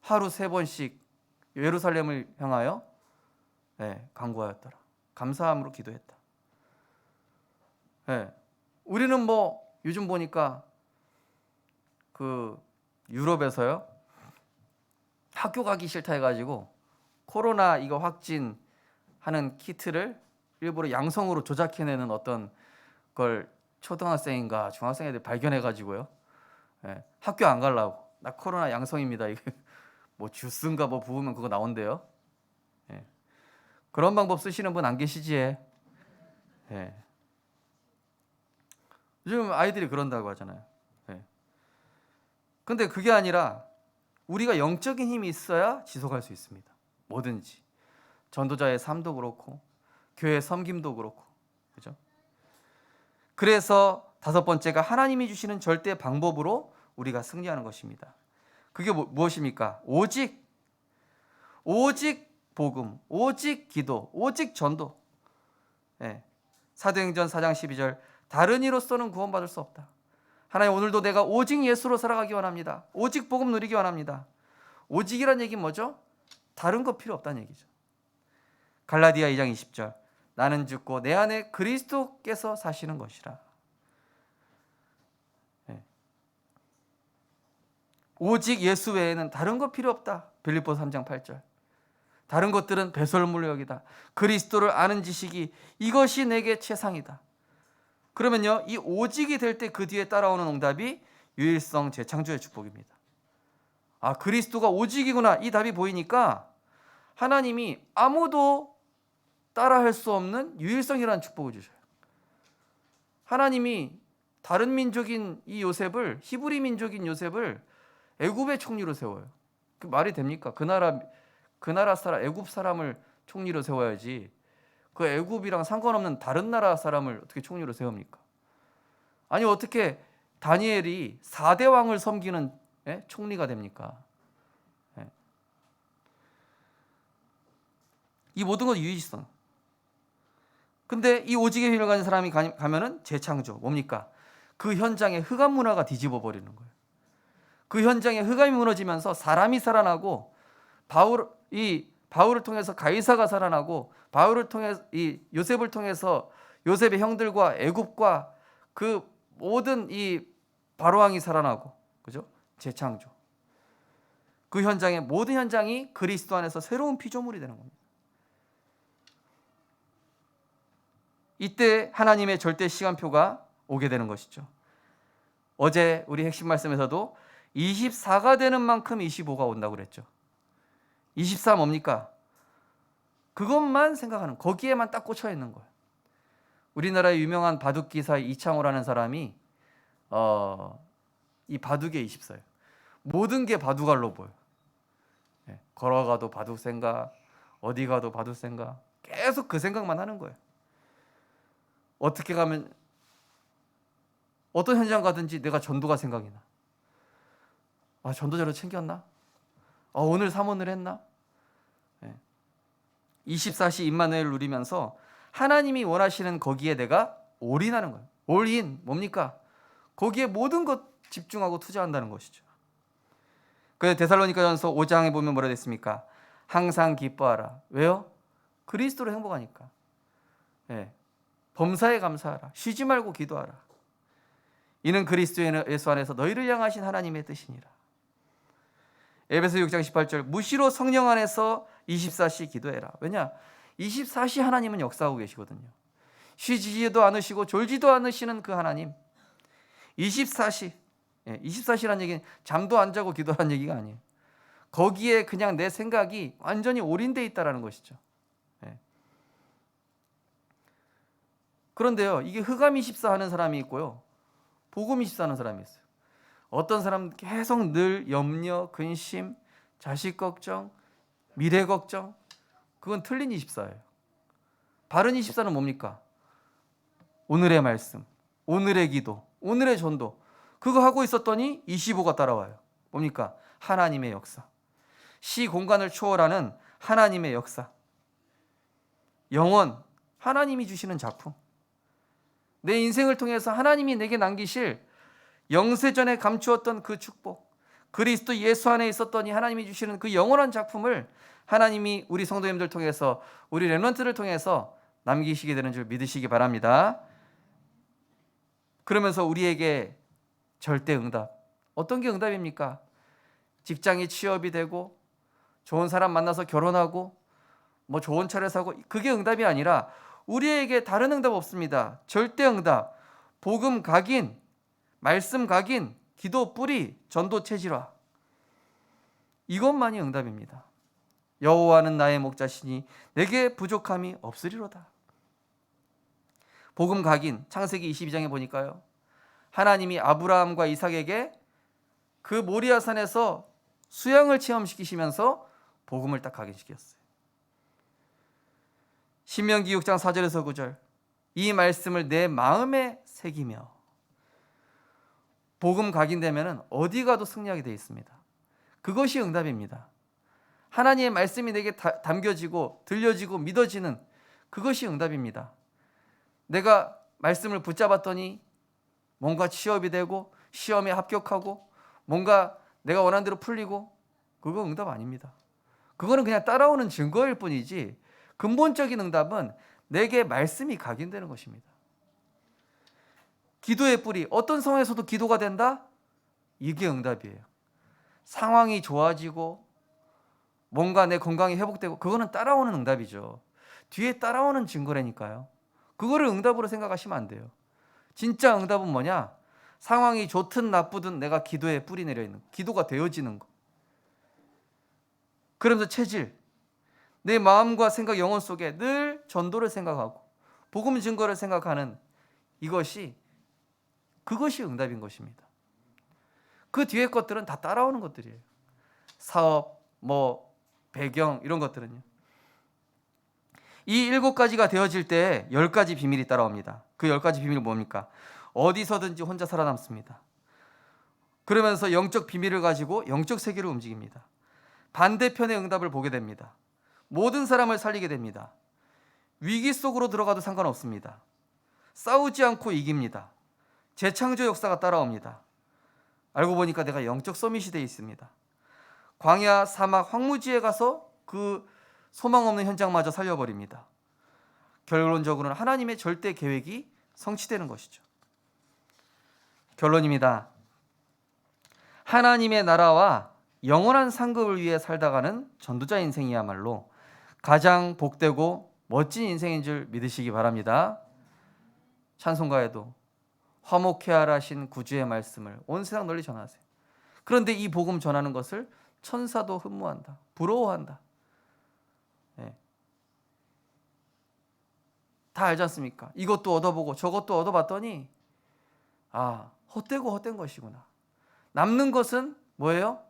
하루 3번씩 예루살렘을 향하여 간구하였더라. 감사함으로 기도했다. 우리는 뭐 요즘 보니까 그 유럽에서요, 학교 가기 싫다 해가지고 코로나 이거 확진하는 키트를 일부러 양성으로 조작해내는 어떤 걸 초등학생인가 중학생 애들 발견해가지고요, 학교 안 가려고, 나 코로나 양성입니다, 이거 뭐 주스인가 뭐 부으면 그거 나온대요. 그런 방법 쓰시는 분 안 계시지? 요즘 아이들이 그런다고 하잖아요. 근데 그게 아니라 우리가 영적인 힘이 있어야 지속할 수 있습니다. 뭐든지. 전도자의 삶도 그렇고 교회 섬김도 그렇고. 그죠? 그래서 5번째가 하나님이 주시는 절대 방법으로 우리가 승리하는 것입니다. 그게 무엇입니까? 오직 복음, 오직 기도, 오직 전도. 사도행전 4장 12절, 다른 이로서는 구원받을 수 없다. 하나님, 오늘도 내가 오직 예수로 살아가기 원합니다. 오직 복음 누리기 원합니다. 오직이란 얘기는 뭐죠? 다른 거 필요 없다는 얘기죠. 갈라디아 2장 20절, 나는 죽고 내 안에 그리스도께서 사시는 것이라. 오직 예수 외에는 다른 거 필요 없다. 빌립보서 3장 8절, 다른 것들은 배설물로 여기다. 그리스도를 아는 지식이 이것이 내게 최상이다. 그러면요, 이 오직이 될 때 그 뒤에 따라오는 응답이 유일성 재창조의 축복입니다. 그리스도가 오직이구나, 이 답이 보이니까 하나님이 아무도 따라할 수 없는 유일성이라는 축복을 주셔요. 하나님이 다른 민족인 이 요셉을, 히브리 민족인 요셉을 애굽의 총리로 세워요. 그 말이 됩니까? 그 나라 사람, 애굽 사람을 총리로 세워야지 그 애굽이랑 상관없는 다른 나라 사람을 어떻게 총리로 세웁니까? 아니, 어떻게 다니엘이 4대 왕을 섬기는 총리가 됩니까? 이 모든 건 유의성. 근데 이 오직의 힘을 가진 사람이 가면은 재창조, 뭡니까? 그 현장에 흑암 문화가 뒤집어 버리는 거예요. 그 현장에 흑암이 무너지면서 사람이 살아나고, 바울을 통해서 가이사가 살아나고, 바울을 통해서 이 요셉을 통해서 요셉의 형들과 애굽과 그 모든 이 바로왕이 살아나고, 그죠? 재창조. 그 현장의 모든 현장이 그리스도 안에서 새로운 피조물이 되는 겁니다. 이때 하나님의 절대 시간표가 오게 되는 것이죠. 어제 우리 핵심 말씀에서도 24가 되는 만큼 25가 온다고 그랬죠. 24 뭡니까? 그것만 생각하는, 거기에만 딱 꽂혀 있는 거예요. 우리나라의 유명한 바둑 기사 이창호라는 사람이 이 바둑의 24예요. 모든 게 바둑알로 보여요. 걸어가도 바둑 생각, 어디 가도 바둑 생각, 계속 그 생각만 하는 거예요. 어떻게 가면 어떤 현장 가든지 내가 전도가 생각이 나. 전도 자료 챙겼나? 오늘 사모를 했나? 24시 임마누엘을 누리면서 하나님이 원하시는 거기에 내가 올인하는 거예요. 올인 뭡니까? 거기에 모든 것 집중하고 투자한다는 것이죠. 그래서 데살로니가전서 5장에 보면 뭐라 됐습니까? 항상 기뻐하라. 왜요? 그리스도로 행복하니까. 예. 범사에 감사하라. 쉬지 말고 기도하라. 이는 그리스도 예수 안에서 너희를 향하신 하나님의 뜻이니라. 에베소 6장 18절 무시로 성령 안에서 24시 기도해라. 왜냐? 24시 하나님은 역사하고 계시거든요. 쉬지도 않으시고 졸지도 않으시는 그 하나님. 24시 24시라는 얘기는 잠도 안 자고 기도하는 얘기가 아니에요. 거기에 그냥 내 생각이 완전히 올인되어 있다는 것이죠. 그런데요, 이게 흑암 24 하는 사람이 있고요, 복음 24 하는 사람이 있어요. 어떤 사람은 계속 늘 염려, 근심, 자식 걱정, 미래 걱정. 그건 틀린 24예요. 바른 24는 뭡니까? 오늘의 말씀, 오늘의 기도, 오늘의 전도. 그거 하고 있었더니 25가 따라와요. 뭡니까? 하나님의 역사. 시 공간을 초월하는 하나님의 역사. 영원, 하나님이 주시는 작품. 내 인생을 통해서 하나님이 내게 남기실 영세전에 감추었던 그 축복, 그리스도 예수 안에 있었더니 하나님이 주시는 그 영원한 작품을 하나님이 우리 성도님들 통해서, 우리 렘넌트를 통해서 남기시게 되는 줄 믿으시기 바랍니다. 그러면서 우리에게 절대 응답. 어떤 게 응답입니까? 직장이 취업이 되고 좋은 사람 만나서 결혼하고 뭐 좋은 차를 사고, 그게 응답이 아니라 우리에게 다른 응답 없습니다. 절대 응답. 복음 각인, 말씀 각인, 기도 뿌리, 전도 체질화. 이것만이 응답입니다. 여호와는 나의 목자시니 내게 부족함이 없으리로다. 복음 각인, 창세기 22장에 보니까요, 하나님이 아브라함과 이삭에게 그 모리아산에서 수양을 체험시키시면서 복음을 딱 각인시켰어요. 신명기 6장 4절에서 9절 이 말씀을 내 마음에 새기며. 복음 각인되면 어디 가도 승리하게 되어 있습니다. 그것이 응답입니다. 하나님의 말씀이 내게 담겨지고 들려지고 믿어지는 그것이 응답입니다. 내가 말씀을 붙잡았더니 뭔가 취업이 되고 시험에 합격하고 뭔가 내가 원하는 대로 풀리고, 그거 응답 아닙니다. 그거는 그냥 따라오는 증거일 뿐이지 근본적인 응답은 내게 말씀이 각인되는 것입니다. 기도의 뿌리, 어떤 상황에서도 기도가 된다? 이게 응답이에요. 상황이 좋아지고 뭔가 내 건강이 회복되고, 그거는 따라오는 응답이죠. 뒤에 따라오는 증거라니까요. 그거를 응답으로 생각하시면 안 돼요. 진짜 응답은 뭐냐? 상황이 좋든 나쁘든 내가 기도에 뿌리 내려 있는, 기도가 되어지는 거. 그러면서 체질, 내 마음과 생각, 영혼 속에 늘 전도를 생각하고 복음 증거를 생각하는 그것이 응답인 것입니다. 그 뒤에 것들은 다 따라오는 것들이에요. 사업, 배경, 이런 것들은요. 이 7가지가 되어질 때 10가지 비밀이 따라옵니다. 그 10가지 비밀은 뭡니까? 어디서든지 혼자 살아남습니다. 그러면서 영적 비밀을 가지고 영적 세계로 움직입니다. 반대편의 응답을 보게 됩니다. 모든 사람을 살리게 됩니다. 위기 속으로 들어가도 상관없습니다. 싸우지 않고 이깁니다. 재창조 역사가 따라옵니다. 알고 보니까 내가 영적 서밋이 되어 있습니다. 광야, 사막, 황무지에 가서 그 소망 없는 현장마저 살려버립니다. 결론적으로는 하나님의 절대 계획이 성취되는 것이죠. 결론입니다. 하나님의 나라와 영원한 상급을 위해 살다가는 전도자 인생이야말로 가장 복되고 멋진 인생인 줄 믿으시기 바랍니다. 찬송가에도 화목해하라 하신 구주의 말씀을 온 세상 널리 전하세요. 그런데 이 복음 전하는 것을 천사도 흠모한다, 부러워한다. 다 알지 않습니까? 이것도 얻어보고 저것도 얻어봤더니 헛되고 헛된 것이구나. 남는 것은 뭐예요?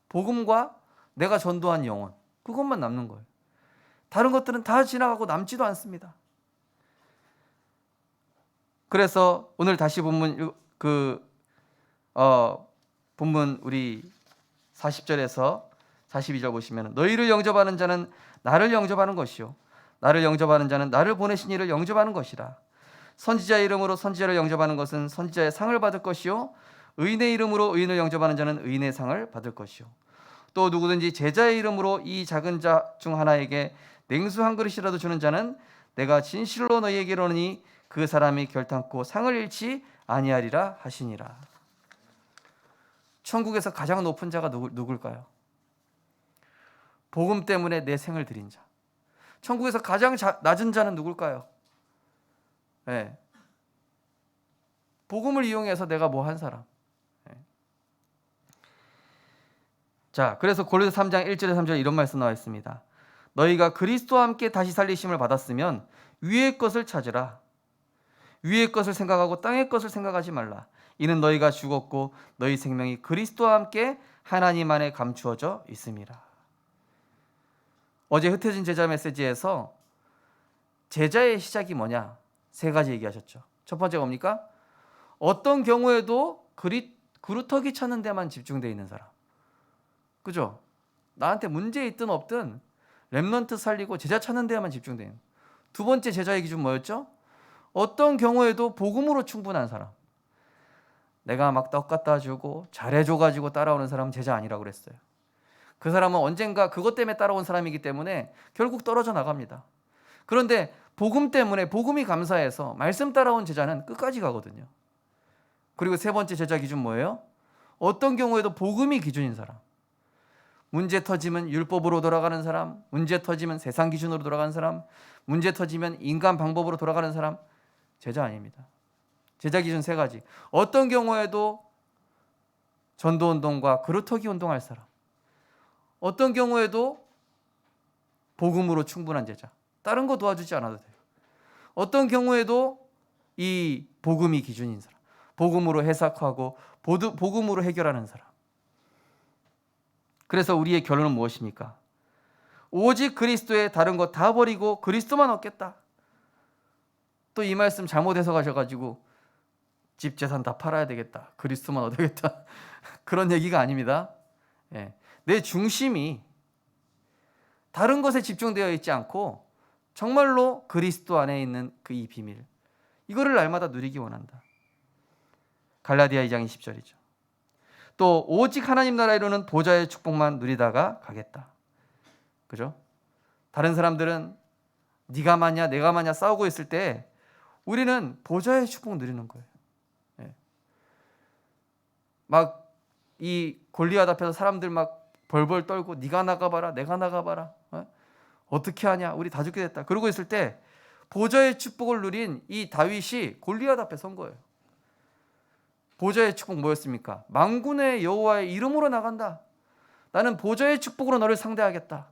복음과 내가 전도한 영혼, 그것만 남는 거예요. 다른 것들은 다 지나가고 남지도 않습니다. 그래서 오늘 다시 본문 본문 우리 40절에서 42절 보시면, 너희를 영접하는 자는 나를 영접하는 것이요 나를 영접하는 자는 나를 보내신 이를 영접하는 것이라. 선지자의 이름으로 선지자를 영접하는 것은 선지자의 상을 받을 것이요 의인의 이름으로 의인을 영접하는 자는 의인의 상을 받을 것이요 또 누구든지 제자의 이름으로 이 작은 자 중 하나에게 냉수 한 그릇이라도 주는 자는 내가 진실로 너희에게 이르노니 그 사람이 결탄코 상을 잃지 아니하리라 하시니라. 천국에서 가장 높은 자가 누굴까요? 복음 때문에 내 생을 드린 자. 천국에서 가장 낮은 자는 누굴까요? 네. 복음을 이용해서 내가 뭐 한 사람. 네. 자, 그래서 고린도서 3장 1절에 3절에 이런 말씀 나와 있습니다. 너희가 그리스도와 함께 다시 살리심을 받았으면 위의 것을 찾으라. 위의 것을 생각하고 땅의 것을 생각하지 말라. 이는 너희가 죽었고 너희 생명이 그리스도와 함께 하나님 안에 감추어져 있음이라. 어제 흩어진 제자 메시지에서 제자의 시작이 뭐냐? 세 가지 얘기하셨죠. 첫 번째가 뭡니까? 어떤 경우에도 그루터기 찾는 데만 집중되어 있는 사람. 그죠? 나한테 문제 있든 없든 렘넌트 살리고 제자 찾는 데만 집중되어 있는. 두 번째 제자의 기준 뭐였죠? 어떤 경우에도 복음으로 충분한 사람. 내가 막 떡 갖다 주고 잘해줘가지고 따라오는 사람은 제자 아니라고 그랬어요. 그 사람은 언젠가 그것 때문에 따라온 사람이기 때문에 결국 떨어져 나갑니다. 그런데 복음 때문에 복음이 감사해서 말씀 따라온 제자는 끝까지 가거든요. 그리고 세 번째 제자 기준 뭐예요? 어떤 경우에도 복음이 기준인 사람. 문제 터지면 율법으로 돌아가는 사람, 문제 터지면 세상 기준으로 돌아가는 사람, 문제 터지면 인간 방법으로 돌아가는 사람, 제자 아닙니다. 제자 기준 세 가지. 어떤 경우에도 전도운동과 그루터기 운동할 사람, 어떤 경우에도 복음으로 충분한 제자, 다른 거 도와주지 않아도 돼요. 어떤 경우에도 이 복음이 기준인 사람, 복음으로 해석하고 복음으로 해결하는 사람. 그래서 우리의 결론은 무엇입니까? 오직 그리스도에 다른 거 다 버리고 그리스도만 얻겠다. 또 이 말씀 잘못 해석하셔가지고 집 재산 다 팔아야 되겠다, 그리스도만 얻겠다 그런 얘기가 아닙니다. 예. 내 중심이 다른 것에 집중되어 있지 않고 정말로 그리스도 안에 있는 그 이 비밀, 이거를 날마다 누리기 원한다. 갈라디아 2장 20절이죠. 또 오직 하나님 나라에 이루는 보좌의 축복만 누리다가 가겠다. 그죠? 다른 사람들은 네가 마냐 내가 마냐 싸우고 있을 때 우리는 보좌의 축복 누리는 거예요. 예. 막 이 골리앗 앞에서 사람들 막 벌벌 떨고 네가 나가봐라 내가 나가봐라, 어떻게 하냐 우리 다 죽게 됐다 그러고 있을 때 보좌의 축복을 누린 이 다윗이 골리앗 앞에 선 거예요. 보좌의 축복 뭐였습니까? 만군의 여호와의 이름으로 나간다. 나는 보좌의 축복으로 너를 상대하겠다.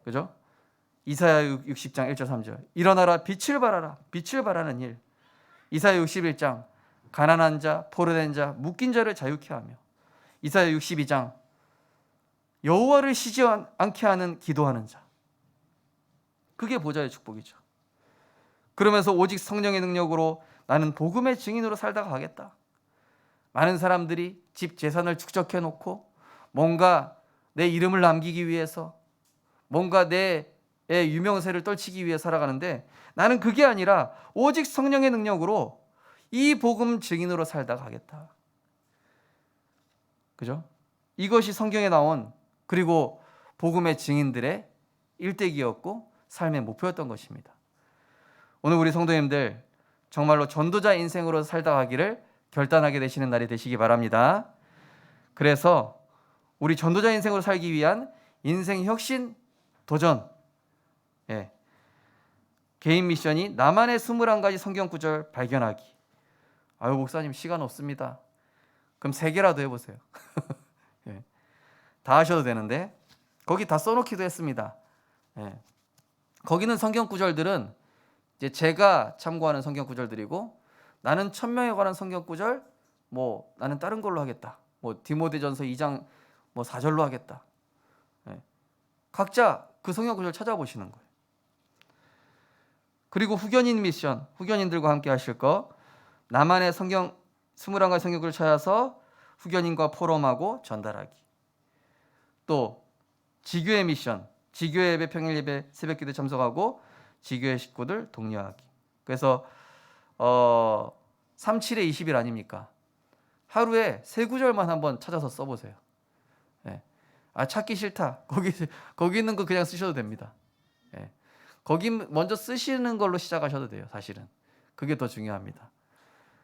그죠? 이사야 60장 1절 3절. 일어나라 빛을 발하라. 빛을 발하는 일. 이사야 61장 가난한 자, 포로된 자, 묶인 자를 자유케 하며. 이사야 62장 여호와를 쉬지 않게 하는 기도하는 자. 그게 보좌의 축복이죠. 그러면서 오직 성령의 능력으로 나는 복음의 증인으로 살다가 가겠다. 많은 사람들이 집 재산을 축적해 놓고 뭔가 내 이름을 남기기 위해서 뭔가 내 유명세를 떨치기 위해 살아가는데 나는 그게 아니라 오직 성령의 능력으로 이 복음 증인으로 살다가 가겠다. 그죠? 이것이 성경에 나온 그리고 복음의 증인들의 일대기였고 삶의 목표였던 것입니다. 오늘 우리 성도님들 정말로 전도자 인생으로 살다 가기를 결단하게 되시는 날이 되시기 바랍니다. 그래서 우리 전도자 인생으로 살기 위한 인생 혁신 도전, 개인 미션이 나만의 21가지 성경 구절 발견하기. 아유 목사님 시간 없습니다. 그럼 3개라도 해보세요. 다 하셔도 되는데 거기 다 써놓기도 했습니다. 거기는 성경 구절들은 이제 제가 참고하는 성경 구절들이고 나는 천명에 관한 성경 구절 나는 다른 걸로 하겠다. 디모데전서 2장 4절로 하겠다. 각자 그 성경 구절 찾아보시는 거예요. 그리고 후견인 미션, 후견인들과 함께 하실 거 나만의 성경 21가지 성경 구절 찾아서 후견인과 포럼하고 전달하기. 또 지교회 미션, 지교회 예배, 평일 예배, 새벽 기도에 참석하고 지교회 식구들 독려하기. 그래서 37에 20일 아닙니까? 하루에 세 구절만 한번 찾아서 써보세요. 예. 찾기 싫다. 거기 있는 거 그냥 쓰셔도 됩니다. 예. 거기 먼저 쓰시는 걸로 시작하셔도 돼요. 사실은 그게 더 중요합니다.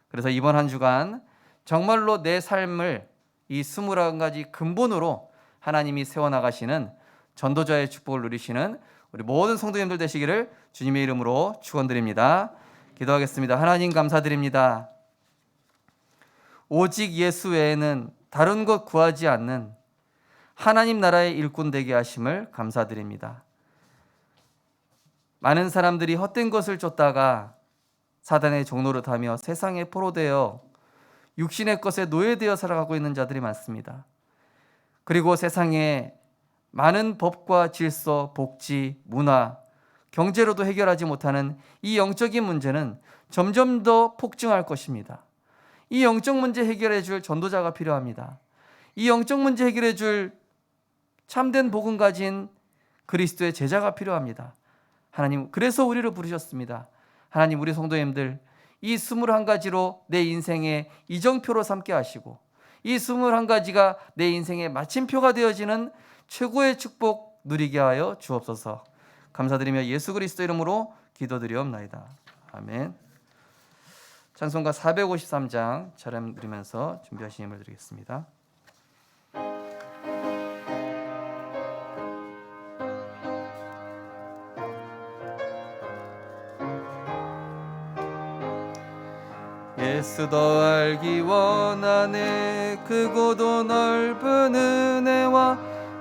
그래서 이번 한 주간 정말로 내 삶을 이 21가지 근본으로 하나님이 세워나가시는 전도자의 축복을 누리시는 우리 모든 성도님들 되시기를 주님의 이름으로 축원드립니다. 기도하겠습니다. 하나님 감사드립니다. 오직 예수 외에는 다른 것 구하지 않는 하나님 나라의 일꾼 되게 하심을 감사드립니다. 많은 사람들이 헛된 것을 쫓다가 사단의 종노릇하며 세상에 포로되어 육신의 것에 노예되어 살아가고 있는 자들이 많습니다. 그리고 세상에 많은 법과 질서, 복지, 문화, 경제로도 해결하지 못하는 이 영적인 문제는 점점 더 폭증할 것입니다. 이 영적 문제 해결해 줄 전도자가 필요합니다. 이 영적 문제 해결해 줄 참된 복음 가진 그리스도의 제자가 필요합니다. 하나님, 그래서 우리를 부르셨습니다. 하나님, 우리 성도님들 이 21가지로 내 인생의 이정표로 삼게 하시고 이 21가지가 내 인생의 마침표가 되어지는 최고의 축복 누리게 하여 주옵소서. 감사드리며 예수 그리스도 이름으로 기도드리옵나이다. 아멘. 찬송가 453장 차례 드리면서 준비하신 힘을 드리겠습니다. 예수 더 알기 원하네. 크고도 넓은 은혜와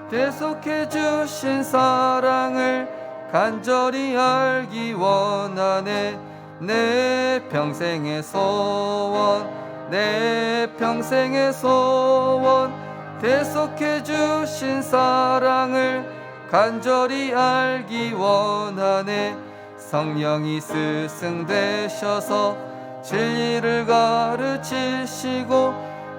대속해 주신 사랑을 간절히 알기 원하네. 내 평생의 소원, 내 평생의 소원, 대속해 주신 사랑을 간절히 알기 원하네. 성령이 스승 되셔서 진리를 가르치시고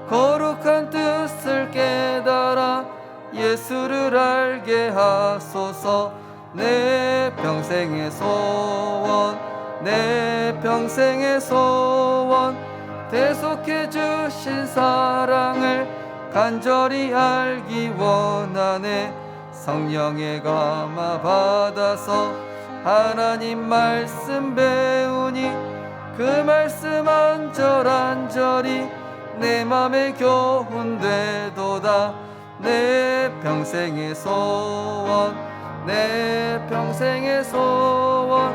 거룩한 뜻을 깨달아 예수를 알게 하소서. 내 평생의 소원, 내 평생의 소원, 대속해 주신 사랑을 간절히 알기 원하네. 성령의 감화 받아서 하나님 말씀 배우니 그 말씀 안절안절이 내 맘에 교훈되도다. 내 평생의 소원, 내 평생의 소원,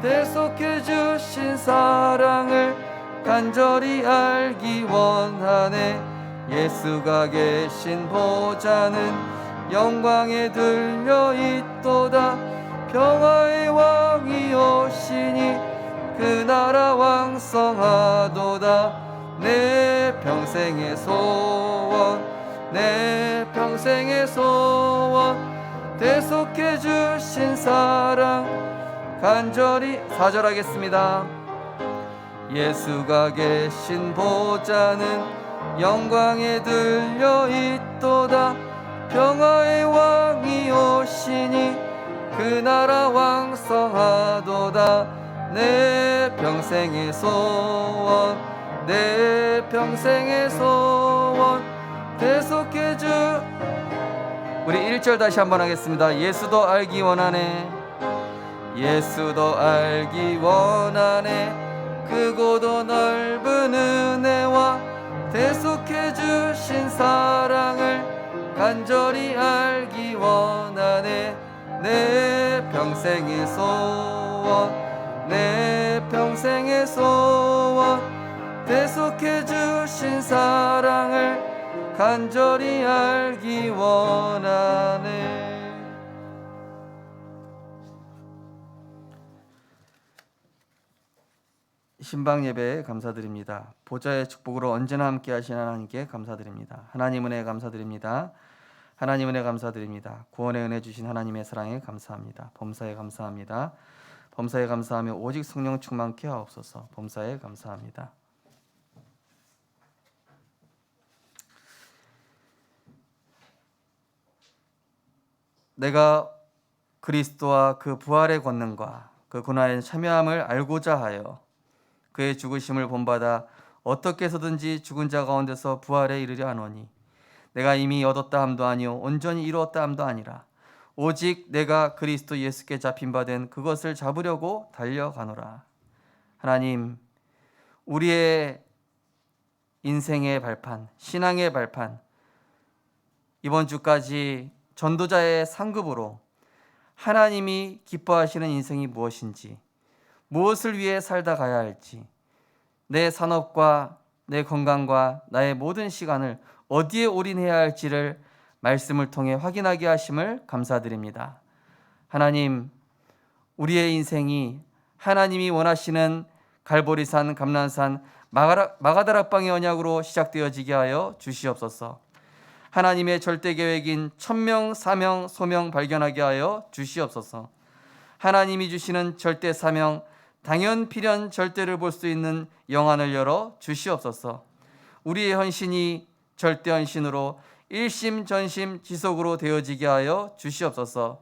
대속해 주신 사랑을 간절히 알기 원하네. 예수가 계신 보좌는 영광에 들려 있도다. 평화의 왕이 오시니 그 나라 왕성하도다. 내 평생의 소원, 내 평생의 소원, 대속해 주신 사랑 간절히 4절 하겠습니다. 예수가 계신 보좌는 영광에 들려 있도다. 평화의 왕이 오시니 그 나라 왕성하도다. 내 평생의 소원, 내 평생의 소원, 대속해 주. 우리 1절 다시 한번 하겠습니다. 예수도 알기 원하네. 예수도 알기 원하네. 크고도 넓은 은혜와 대속해 주신 사랑을 간절히 알기 원하네. 내 평생의 소원, 내 평생의 소원, 대속해 주신 사랑을 간절히 알기 원하네. 신방 예배 감사드립니다. 보좌의 축복으로 언제나 함께 하신 하나님께 감사드립니다. 하나님 은혜 감사드립니다. 하나님 은혜 감사드립니다. 구원의 은혜 주신 하나님의 사랑에 감사합니다. 범사에 감사합니다. 범사에 감사하며 오직 성령 충만케 하옵소서. 범사에 감사합니다. 내가 그리스도와 그 부활의 권능과 그 고난의 참여함을 알고자 하여 그의 죽으심을 본받아 어떻게 해서든지 죽은 자 가운데서 부활에 이르려 하노니 내가 이미 얻었다 함도 아니요 온전히 이루었다 함도 아니라 오직 내가 그리스도 예수께 잡힌 바 된 그것을 잡으려고 달려가노라. 하나님, 우리의 인생의 발판, 신앙의 발판, 이번 주까지 전도자의 상급으로 하나님이 기뻐하시는 인생이 무엇인지, 무엇을 위해 살다 가야 할지, 내 산업과 내 건강과 나의 모든 시간을 어디에 올인해야 할지를 말씀을 통해 확인하게 하심을 감사드립니다. 하나님, 우리의 인생이 하나님이 원하시는 갈보리산, 감난산, 마가다락방의 언약으로 시작되어지게 하여 주시옵소서. 하나님의 절대 계획인 천명, 사명, 소명 발견하게 하여 주시옵소서. 하나님이 주시는 절대 사명, 당연 필연 절대를 볼 수 있는 영안을 열어 주시옵소서. 우리의 헌신이 절대 헌신으로 일심 전심 지속으로 되어지게 하여 주시옵소서.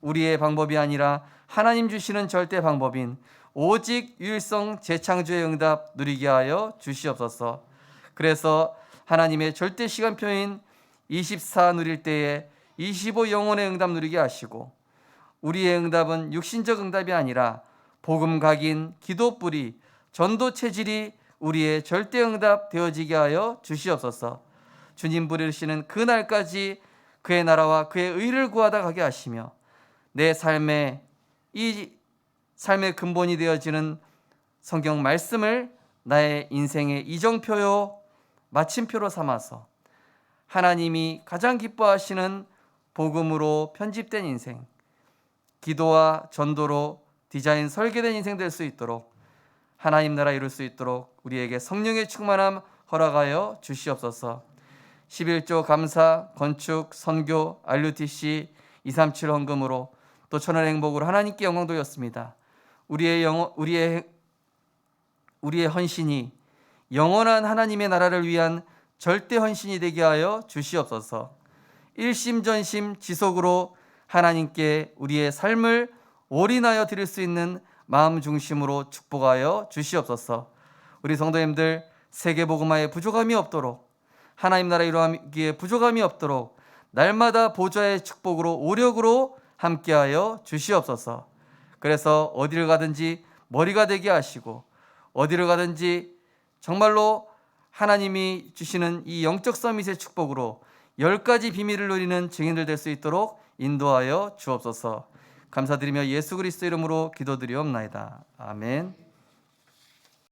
우리의 방법이 아니라 하나님 주시는 절대 방법인 오직 유일성 재창조의 응답 누리게 하여 주시옵소서. 그래서 하나님의 절대 시간표인 24 누릴 때에 25 영혼의 응답 누리게 하시고, 우리의 응답은 육신적 응답이 아니라 복음 각인, 기도 뿌리, 전도 체질이 우리의 절대 응답 되어지게 하여 주시옵소서. 주님 부르시는 그 날까지 그의 나라와 그의 의를 구하다 가게 하시며, 내 삶의 이 삶의 근본이 되어지는 성경 말씀을 나의 인생의 이정표요 마침표로 삼아서 하나님이 가장 기뻐하시는 복음으로 편집된 인생, 기도와 전도로 디자인 설계된 인생 될 수 있도록, 하나님 나라 이룰 수 있도록 우리에게 성령의 충만함 허락하여 주시옵소서. 11조 감사, 건축, 선교, RUTC, 237 헌금으로 또 천원의 행복으로 하나님께 영광 돌렸습니다. 우리의 헌신이 영원한 하나님의 나라를 위한 절대 헌신이 되게 하여 주시옵소서. 일심전심 지속으로 하나님께 우리의 삶을 올인하여 드릴 수 있는 마음 중심으로 축복하여 주시옵소서. 우리 성도님들 세계복음화에 부족함이 없도록, 하나님 나라 이루기에 부족함이 없도록 날마다 보좌의 축복으로 오력으로 함께하여 주시옵소서. 그래서 어디를 가든지 머리가 되게 하시고, 어디를 가든지 정말로 하나님이 주시는 이 영적 서밋의 축복으로 10가지 비밀을 누리는 증인들 될 수 있도록 인도하여 주옵소서. 감사드리며 예수 그리스도 이름으로 기도드리옵나이다. 아멘.